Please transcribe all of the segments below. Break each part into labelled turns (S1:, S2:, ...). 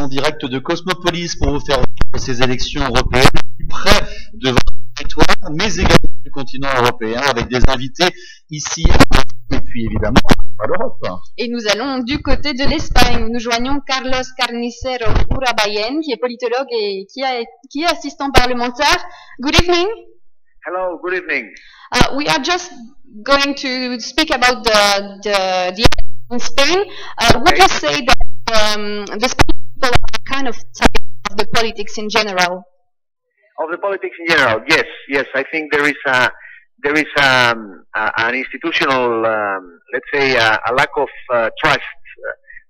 S1: direct de Cosmopolis pour vous faire vivre ces élections européennes près de votre territoire, mais également du continent européen, avec des invités ici et puis évidemment à l'Europe.
S2: Et nous allons du côté de l'Espagne. Nous joignons Carlos Carnicero Urabayen, qui est politologue et qui est assistant parlementaire. Good evening.
S3: Hello, good evening.
S2: We are just going to speak about the in Spain. Would you say that the Spanish people are kind of tired of the politics in general?
S3: Of the politics in general, yes. I think there is an institutional, let's say, a lack of trust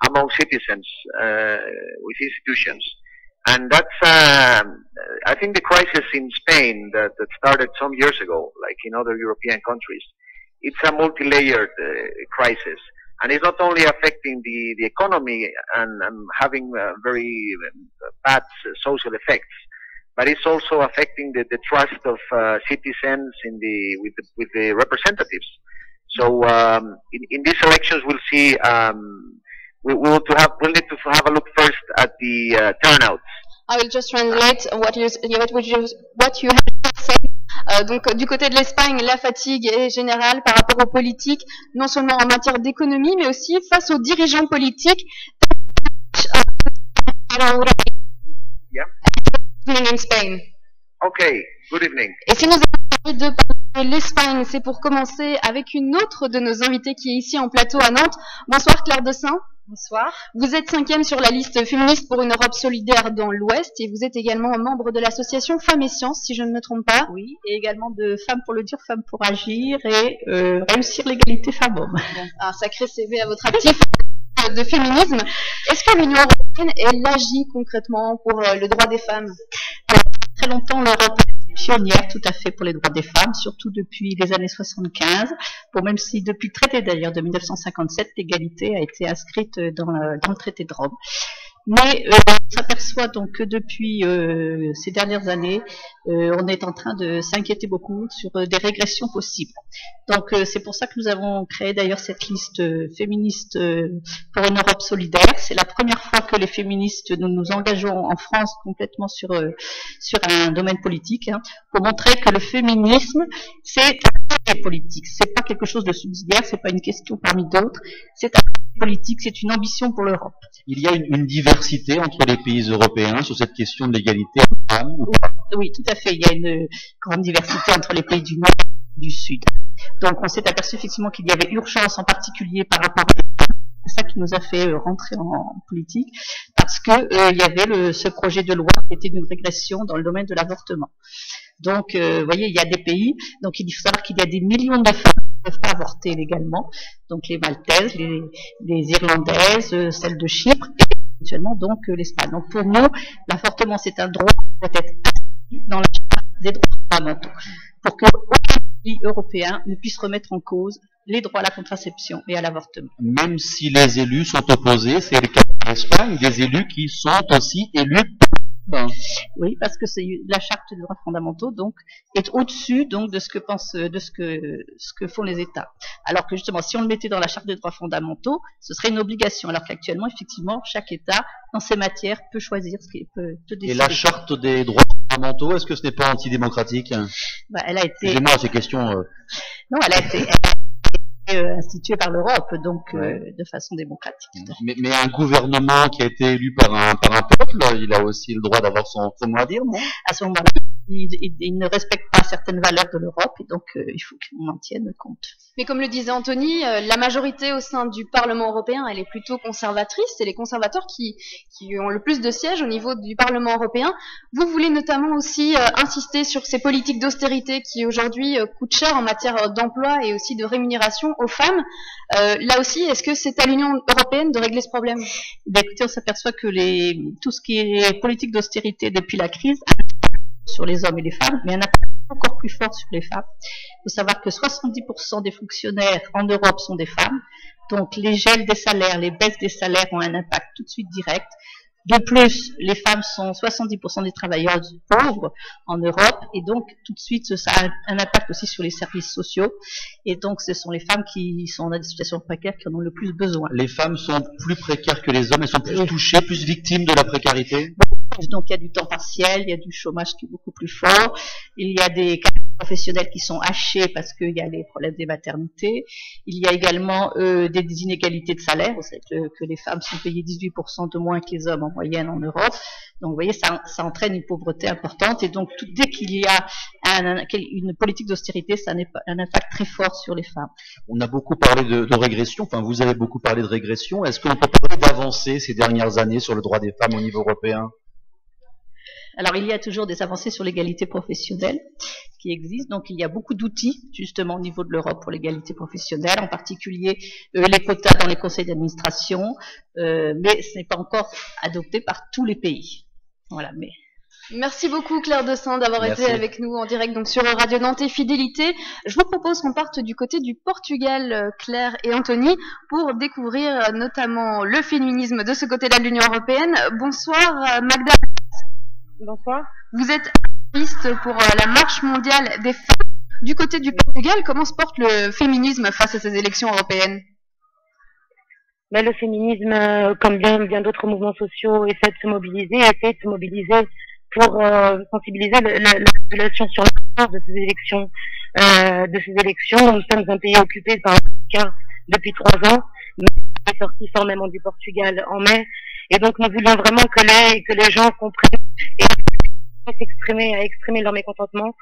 S3: among citizens with institutions, and that's I think the crisis in Spain that started some years ago, like in other European countries, it's a multi-layered crisis. And it's not only affecting the economy and having very bad social effects, but it's also affecting the trust of citizens with the representatives. So in these elections, we'll see. We'll need to have a look first at the turnouts.
S2: I will just translate what you have said. Donc du côté de l'Espagne, la fatigue est générale par rapport aux politiques, non seulement en matière d'économie, mais aussi face aux dirigeants politiques.
S3: Yeah.
S2: Good evening in Spain.
S3: Okay, good evening.
S2: Et si nous avons parlé de parler de l'Espagne, c'est pour commencer avec une autre de nos invités qui est ici en plateau à Nantes. Bonsoir Claire Dessin.
S4: Bonsoir.
S2: Vous êtes 5e sur la liste féministe pour une Europe solidaire dans l'Ouest et vous êtes également membre de l'association Femmes et Sciences, si je ne me trompe pas.
S4: Oui, et également de Femmes pour le dire, Femmes pour agir et réussir l'égalité femmes-hommes.
S2: Un sacré CV à votre actif de féminisme. Est-ce que l'Union européenne, elle agit concrètement pour le droit des femmes?
S4: Alors, très longtemps, l'Europe est pionnière tout à fait pour les droits des femmes, surtout depuis les années 75. Bon, même si depuis le traité d'ailleurs de 1957, l'égalité a été inscrite dans le traité de Rome. Mais on s'aperçoit donc que depuis ces dernières années, on est en train de s'inquiéter beaucoup sur des régressions possibles. Donc c'est pour ça que nous avons créé d'ailleurs cette liste féministe pour une Europe solidaire. C'est la première fois que les féministes nous nous engageons en France complètement sur un domaine politique, pour montrer que le féminisme c'est un politique, c'est pas quelque chose de subsidiaire, c'est pas une question parmi d'autres, c'est un politique, c'est une ambition pour l'Europe.
S1: Il y a une diversité entre les pays européens sur cette question de l'égalité femmes.
S4: Oui, tout à fait. Il y a une grande diversité entre les pays du Nord et du Sud. Donc on s'est aperçu effectivement qu'il y avait urgence en particulier par rapport à c'est ça qui nous a fait rentrer en politique, parce que il y avait ce projet de loi qui était d'une régression dans le domaine de l'avortement. Donc, vous voyez, il y a des pays, donc il faut savoir qu'il y a des millions de femmes qui ne peuvent pas avorter légalement, donc les Maltaises, les Irlandaises, celles de Chypre, et éventuellement donc l'Espagne. Donc pour nous, l'avortement c'est un droit qui doit être inscrit dans la charte des droits fondamentaux, pour qu'aucun pays européen ne puisse remettre en cause les droits à la contraception et à l'avortement.
S1: Même si les élus sont opposés, c'est le cas en Espagne, des élus qui sont aussi élus.
S4: Oui, parce que c'est la charte des droits fondamentaux, donc, est au-dessus, donc, de ce que font les États. Alors que, justement, si on le mettait dans la charte des droits fondamentaux, ce serait une obligation. Alors qu'actuellement, effectivement, chaque État, dans ces matières, peut choisir ce qu'il peut décider.
S1: Et la charte des droits fondamentaux, est-ce que ce n'est pas antidémocratique?
S4: Bah, elle a été.
S1: Excusez-moi, ces questions.
S4: Non, elle a été instituée par l'Europe, donc de façon démocratique.
S1: Mais un gouvernement qui a été élu par un peuple, il a aussi le droit d'avoir son mot à dire, non?
S4: À ce moment-là, il ne respecte pas certaines valeurs de l'Europe, et donc il faut qu'on en tienne compte.
S2: Mais comme le disait Anthony, la majorité au sein du Parlement européen, elle est plutôt conservatrice. C'est les conservateurs qui ont le plus de sièges au niveau du Parlement européen. Vous voulez notamment aussi insister sur ces politiques d'austérité qui aujourd'hui coûtent cher en matière d'emploi et aussi de rémunération aux femmes. Là aussi, est-ce que c'est à l'Union européenne de régler ce problème?
S4: Écoutez, on s'aperçoit que tout ce qui est politique d'austérité depuis la crise sur les hommes et les femmes, mais un impact encore plus fort sur les femmes. Il faut savoir que 70% des fonctionnaires en Europe sont des femmes, donc les gels des salaires, les baisses des salaires ont un impact tout de suite direct. De plus, les femmes sont 70% des travailleurs pauvres en Europe et donc tout de suite ça a un impact aussi sur les services sociaux et donc ce sont les femmes qui sont dans des situations précaires qui en ont le plus besoin.
S1: Les femmes sont plus précaires que les hommes, elles sont plus touchées, plus victimes de la précarité.
S4: Donc il y a du temps partiel, il y a du chômage qui est beaucoup plus fort, il y a des carrières professionnelles qui sont hachées parce qu'il y a les problèmes des maternités, il y a également des inégalités de salaire, vous savez que les femmes sont payées 18% de moins que les hommes en moyenne en Europe, donc vous voyez ça entraîne une pauvreté importante et donc dès qu'il y a une politique d'austérité, ça a un impact très fort sur les femmes.
S1: On a beaucoup parlé de régression, enfin vous avez beaucoup parlé de régression, est-ce qu'on peut parler d'avancées ces dernières années sur le droit des femmes au niveau européen?
S4: Alors, il y a toujours des avancées sur l'égalité professionnelle qui existent. Donc, il y a beaucoup d'outils, justement, au niveau de l'Europe pour l'égalité professionnelle, en particulier les quotas dans les conseils d'administration, mais ce n'est pas encore adopté par tous les pays. Voilà, mais...
S2: Merci beaucoup Claire Dessin d'avoir été avec nous en direct donc sur Radio Nantes et Fidélité. Je vous propose qu'on parte du côté du Portugal, Claire et Anthony, pour découvrir notamment le féminisme de ce côté-là de l'Union européenne. Bonsoir Magda.
S5: Bonsoir.
S2: Vous êtes activiste pour la marche mondiale des femmes. Du côté du Portugal, comment se porte le féminisme face à ces élections européennes?
S5: Le féminisme, comme bien d'autres mouvements sociaux, essaie de se mobiliser pour sensibiliser la population sur l'importance de ces élections. Nous sommes un pays occupé par l'Afrique depuis 3 ans. Nous sommes sortis formellement du Portugal en mai. Et donc, nous voulions vraiment que les gens comprennent et exprimer leur mécontentement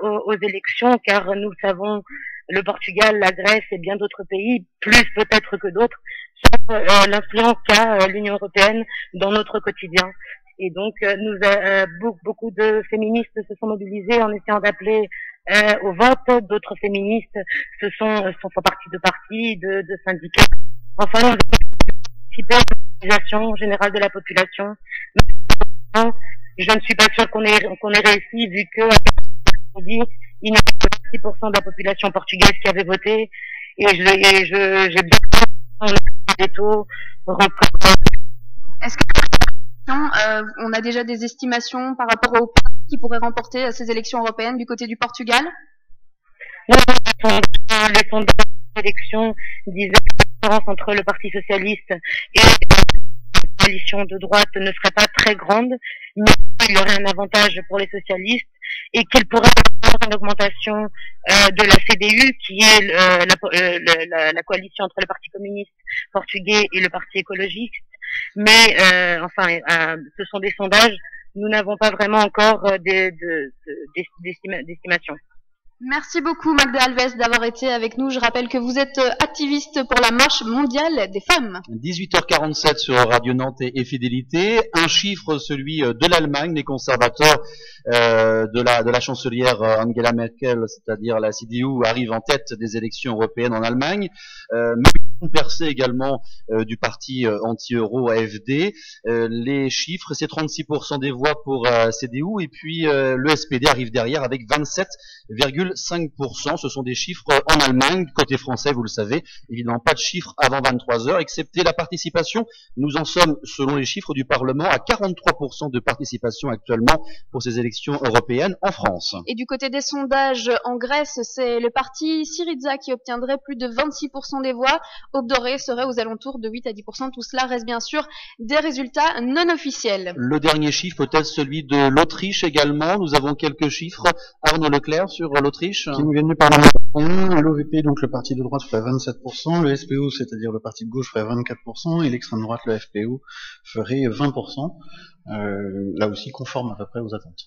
S5: aux élections, car nous savons, le Portugal, la Grèce et bien d'autres pays, plus peut-être que d'autres, sont l'influence qu'a l'Union européenne dans notre quotidien. Et donc, beaucoup de féministes se sont mobilisés en essayant d'appeler au vote. D'autres féministes font partie de partis, de syndicats. Enfin, nous avons participé à l'organisation générale de la population. Mais je ne suis pas sûre qu'on ait réussi, vu que il n'y a que 6% de la population portugaise qui avait voté. Et j'ai bien des taux.
S2: Est-ce que on a déjà des estimations par rapport aux partis qui pourraient remporter ces élections européennes du côté du Portugal?
S5: Non, les sondages d'élections disaient que la différence entre le Parti socialiste et la coalition de droite ne serait pas très grande, mais il y aurait un avantage pour les socialistes et qu'il pourrait y avoir une augmentation de la CDU, qui est la coalition entre le Parti communiste portugais et le Parti écologiste. Mais ce sont des sondages. Nous n'avons pas vraiment encore d'estimation.
S2: Merci beaucoup Magda Alves d'avoir été avec nous. Je rappelle que vous êtes activiste pour la marche mondiale des femmes.
S1: 18h47 sur Radio Nantes et Fidélité. Un chiffre, celui de l'Allemagne, les conservateurs de la chancelière Angela Merkel, c'est-à-dire la CDU, arrive en tête des élections européennes en Allemagne. Mais on percé également du parti anti-euro AfD. Les chiffres, c'est 36% des voix pour CDU et puis le SPD arrive derrière avec 27,5%. Ce sont des chiffres en Allemagne. Côté français, vous le savez, évidemment pas de chiffres avant 23h, excepté la participation. Nous en sommes, selon les chiffres du Parlement, à 43% de participation actuellement pour ces élections européennes en France.
S2: Et du côté des sondages en Grèce, c'est le parti Syriza qui obtiendrait plus de 26% des voix. Aube Dorée serait aux alentours de 8 à 10%. Tout cela reste bien sûr des résultats non officiels.
S1: Le dernier chiffre, peut-être celui de l'Autriche également. Nous avons quelques chiffres. Arnaud Leclerc sur l'Autriche.
S6: Qui nous viennent du Parlement. L'OVP, donc le parti de droite, ferait 27%. Le SPO, c'est-à-dire le parti de gauche, ferait 24%. Et l'extrême droite, le FPO, ferait 20%. Là aussi conforme à peu près aux attentes.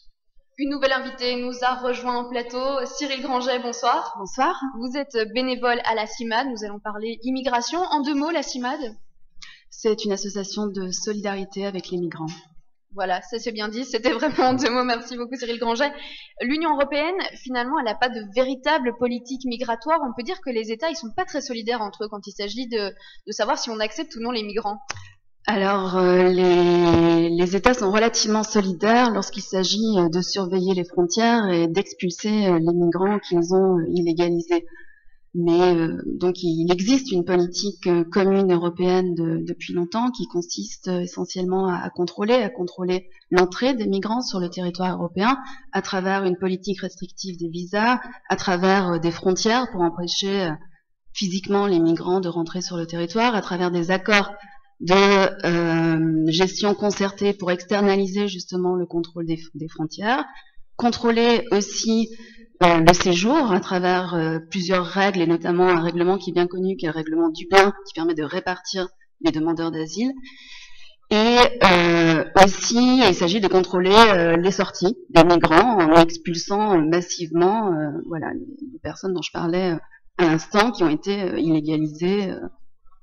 S2: Une nouvelle invitée nous a rejoint en plateau. Cyril Granget, bonsoir.
S7: Bonsoir.
S2: Vous êtes bénévole à la CIMAD. Nous allons parler immigration. En 2 mots, la CIMAD?
S7: C'est une association de solidarité avec les migrants.
S2: Voilà, ça c'est bien dit. C'était vraiment en 2 mots. Merci beaucoup Cyril Granget. L'Union européenne, finalement, elle n'a pas de véritable politique migratoire. On peut dire que les États, ils sont pas très solidaires entre eux quand il s'agit de savoir si on accepte ou non les migrants.
S7: Alors, les États sont relativement solidaires lorsqu'il s'agit de surveiller les frontières et d'expulser les migrants qu'ils ont illégalisés. Mais donc il existe une politique commune européenne depuis longtemps qui consiste essentiellement à contrôler l'entrée des migrants sur le territoire européen à travers une politique restrictive des visas, à travers des frontières pour empêcher physiquement les migrants de rentrer sur le territoire, à travers des accords de gestion concertée pour externaliser justement le contrôle des frontières, contrôler aussi le séjour à travers plusieurs règles et notamment un règlement qui est bien connu, qui est le règlement Dublin, qui permet de répartir les demandeurs d'asile. Et aussi, il s'agit de contrôler les sorties des migrants en expulsant massivement voilà, les personnes dont je parlais à l'instant qui ont été illégalisées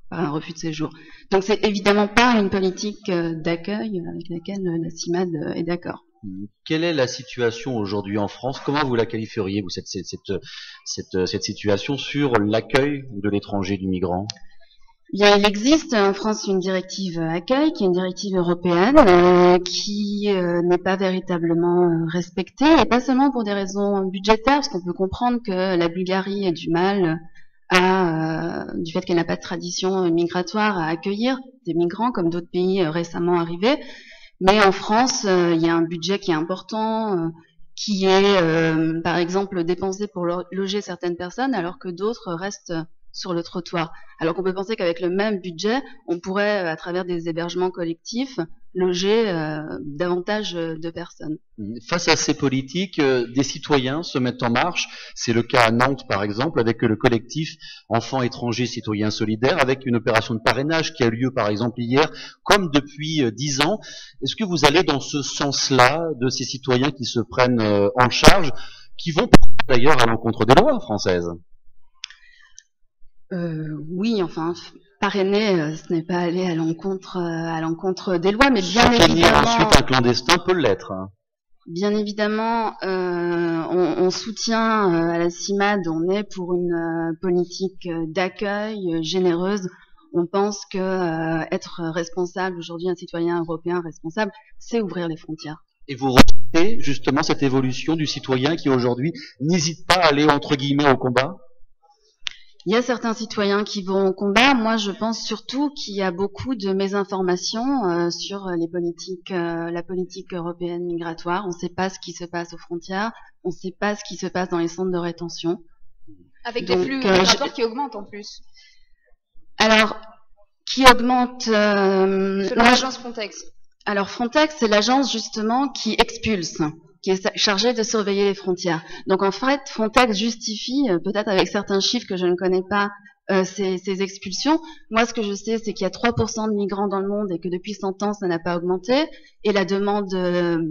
S7: par un refus de séjour. Donc c'est évidemment pas une politique d'accueil avec laquelle la CIMAD est d'accord.
S1: Quelle est la situation aujourd'hui en France? Comment vous la qualifieriez, vous, cette situation sur l'accueil de l'étranger, du migrant?
S7: Bien, il existe en France une directive accueil, qui est une directive européenne, qui n'est pas véritablement respectée, et pas seulement pour des raisons budgétaires, parce qu'on peut comprendre que la Bulgarie ait du mal du fait qu'elle n'a pas de tradition migratoire à accueillir des migrants, comme d'autres pays récemment arrivés. Mais en France, il y a un budget qui est important, qui est, par exemple, dépensé pour loger certaines personnes, alors que d'autres restent sur le trottoir. Alors qu'on peut penser qu'avec le même budget, on pourrait, à travers des hébergements collectifs, loger davantage de personnes.
S1: Face à ces politiques, des citoyens se mettent en marche. C'est le cas à Nantes, par exemple, avec le collectif Enfants étrangers citoyens solidaires, avec une opération de parrainage qui a eu lieu, par exemple, hier, comme depuis 10 ans. Est-ce que vous allez dans ce sens-là, de ces citoyens qui se prennent en charge, qui vont d'ailleurs à l'encontre des lois françaises?
S7: Oui, enfin, parrainer, ce n'est pas aller à l'encontre des lois, mais bien
S1: Soutenir
S7: évidemment.
S1: Ensuite, un clandestin peut l'être.
S7: Bien évidemment, on soutient à la CIMAD, on est pour une politique d'accueil généreuse. On pense que être responsable aujourd'hui, un citoyen européen responsable, c'est ouvrir les frontières.
S1: Et vous rejetez justement cette évolution du citoyen qui aujourd'hui n'hésite pas à aller entre guillemets au combat?
S7: Il y a certains citoyens qui vont au combat. Moi, je pense surtout qu'il y a beaucoup de mésinformation sur la politique européenne migratoire. On ne sait pas ce qui se passe aux frontières. On ne sait pas ce qui se passe dans les centres de rétention.
S2: Avec des flux migratoires qui augmentent en plus.
S7: Alors, qui augmente
S2: selon l'agence Frontex.
S7: Alors, Frontex, c'est l'agence justement qui expulse, qui est chargée de surveiller les frontières. Donc en fait, Frontex justifie, peut-être avec certains chiffres que je ne connais pas, ces expulsions. Moi, ce que je sais, c'est qu'il y a 3% de migrants dans le monde et que depuis 100 ans, ça n'a pas augmenté. Et la demande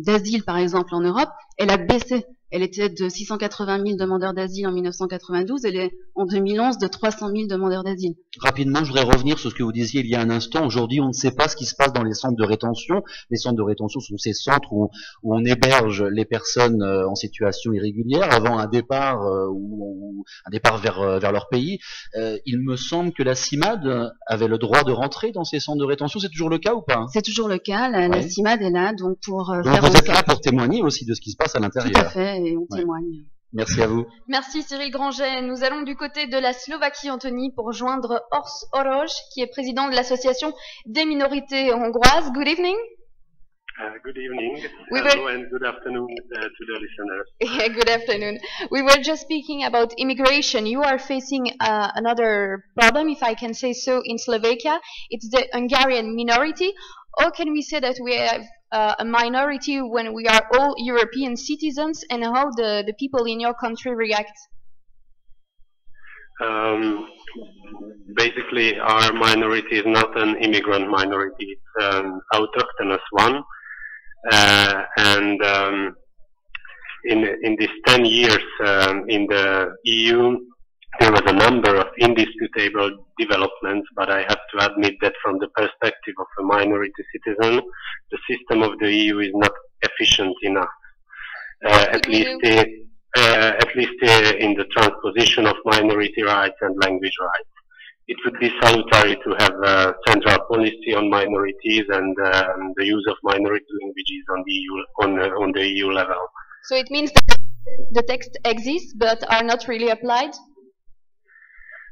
S7: d'asile, par exemple, en Europe, elle a baissé. Elle était de 680 000 demandeurs d'asile en 1992, elle est en 2011 de 300 000 demandeurs d'asile.
S1: Rapidement, je voudrais revenir sur ce que vous disiez il y a un instant. Aujourd'hui, on ne sait pas ce qui se passe dans les centres de rétention. Les centres de rétention sont ces centres où on héberge les personnes en situation irrégulière avant un départ ou un départ vers leur pays. Il me semble que la CIMAD avait le droit de rentrer dans ces centres de rétention. C'est toujours le cas ou pas?
S7: C'est toujours le cas. La CIMAD est là donc pour
S1: donc
S7: faire
S1: vous êtes là pour témoigner aussi de ce qui se passe à l'intérieur.
S7: Tout à fait, et on témoigne.
S1: Merci à vous.
S2: Merci Cyril Granget. Nous allons du côté de la Slovaquie, Anthony, pour joindre Horst Orosz, qui est président de l'association des minorités hongroises. Good evening.
S8: Good evening. Hello and good afternoon to the listeners.
S2: Yeah, good afternoon. We were just speaking about immigration. You are facing another problem, if I can say so, in Slovakia. It's the Hungarian minority. Or can we say that we have a minority when we are all European citizens, and how the people in your country react?
S8: Basically, our minority is not an immigrant minority, it's an autochthonous one. And in these 10 years in the EU, there was a number of indisputable developments, but I have to admit that from the perspective of a minority citizen, the system of the EU is not efficient enough. At least in the transposition of minority rights and language rights. It would be salutary to have a central policy on minorities and the use of minority languages on the EU level.
S2: So it means that the text exists but are not really applied?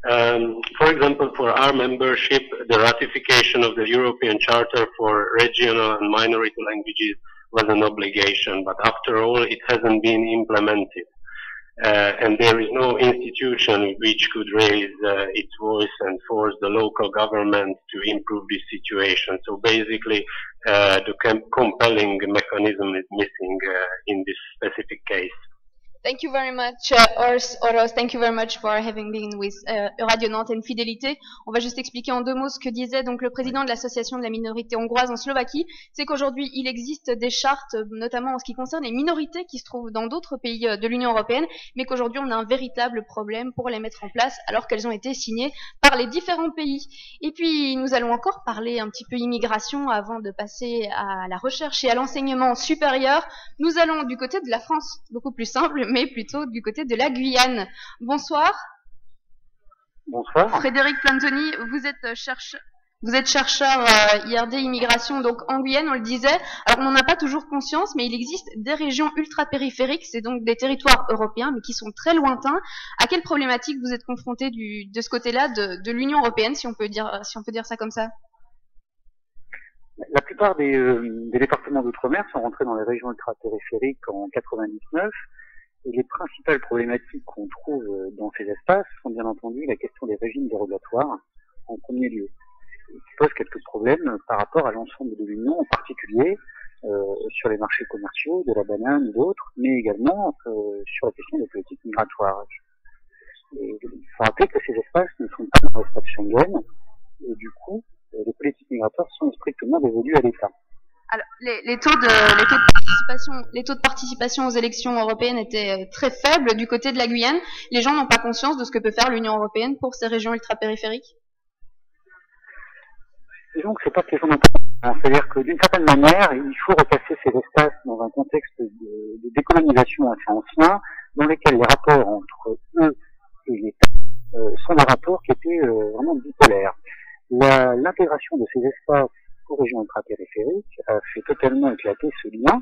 S8: For example, for our membership, the ratification of the European Charter for Regional and Minority Languages was an obligation, but after all, it hasn't been implemented. And there is no institution which could raise its voice and force the local government to improve this situation. So basically, the compelling mechanism is missing in this specific case.
S2: Thank you very much, Oros. Thank you very much for having been with Radio Nantes and Fidélité. On va juste expliquer en 2 mots ce que disait donc le président de l'association de la minorité hongroise en Slovaquie. C'est qu'aujourd'hui, il existe des chartes, notamment en ce qui concerne les minorités qui se trouvent dans d'autres pays de l'Union européenne, mais qu'aujourd'hui, on a un véritable problème pour les mettre en place alors qu'elles ont été signées par les différents pays. Et puis, nous allons encore parler un petit peu immigration avant de passer à la recherche et à l'enseignement supérieur. Nous allons du côté de la France, beaucoup plus simple, mais plutôt du côté de la Guyane. Bonsoir.
S9: Bonsoir.
S2: Frédéric Plantoni, vous êtes chercheur IRD Immigration donc en Guyane, on le disait. Alors on n'en a pas toujours conscience, mais il existe des régions ultra-périphériques, c'est donc des territoires européens, mais qui sont très lointains. À quelle problématique vous êtes confronté de ce côté-là de l'Union européenne, si on peut dire ça comme ça?
S9: La plupart des départements d'outre-mer sont rentrés dans les régions ultra-périphériques en 99. Et les principales problématiques qu'on trouve dans ces espaces sont bien entendu la question des régimes dérogatoires en premier lieu, qui pose quelques problèmes par rapport à l'ensemble de l'Union, en particulier sur les marchés commerciaux, de la banane ou d'autres, mais également sur la question des politiques migratoires. Et il faut rappeler que ces espaces ne sont pas dans l'espace Schengen, et du coup, les politiques migratoires sont strictement dévolues à l'État.
S2: Alors, les taux de participation aux élections européennes étaient très faibles du côté de la Guyane. Les gens n'ont pas conscience de ce que peut faire l'Union européenne pour ces régions ultra-périphériques.
S9: Disons que c'est pas que les gens n'ont pas conscience. C'est-à-dire que d'une certaine manière, il faut repasser ces espaces dans un contexte de décolonisation assez ancien, dans lesquels les rapports entre eux et l'État sont des rapports qui étaient vraiment bipolaires. L'intégration de ces espaces aux régions ultra-périphériques a fait totalement éclater ce lien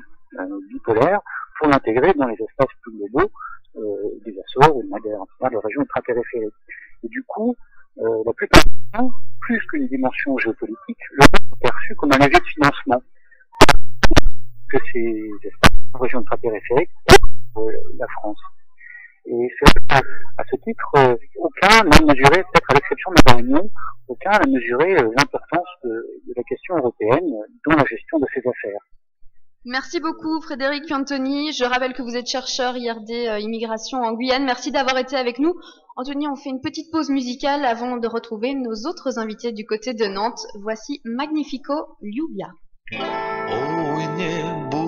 S9: bipolaire pour l'intégrer dans les espaces plus globaux des Açores ou des régions ultra-périphériques. Et du coup, la plupart du temps, plus qu'une dimension géopolitique, l'Europe est perçue comme un levier de financement que ces espaces aux régions ultra-périphériques pour la France. Et c'est vrai qu'à ce titre, aucun n'a mesuré, peut-être à l'exception de la Réunion, aucun n'a mesuré l'importance de la question européenne dans la gestion de ces affaires.
S2: Merci beaucoup Frédéric Piantoni. Je rappelle que vous êtes chercheur IRD Immigration en Guyane. Merci d'avoir été avec nous. Anthony, on fait une petite pause musicale avant de retrouver nos autres invités du côté de Nantes. Voici Magnifico Lluvia.
S10: Oh,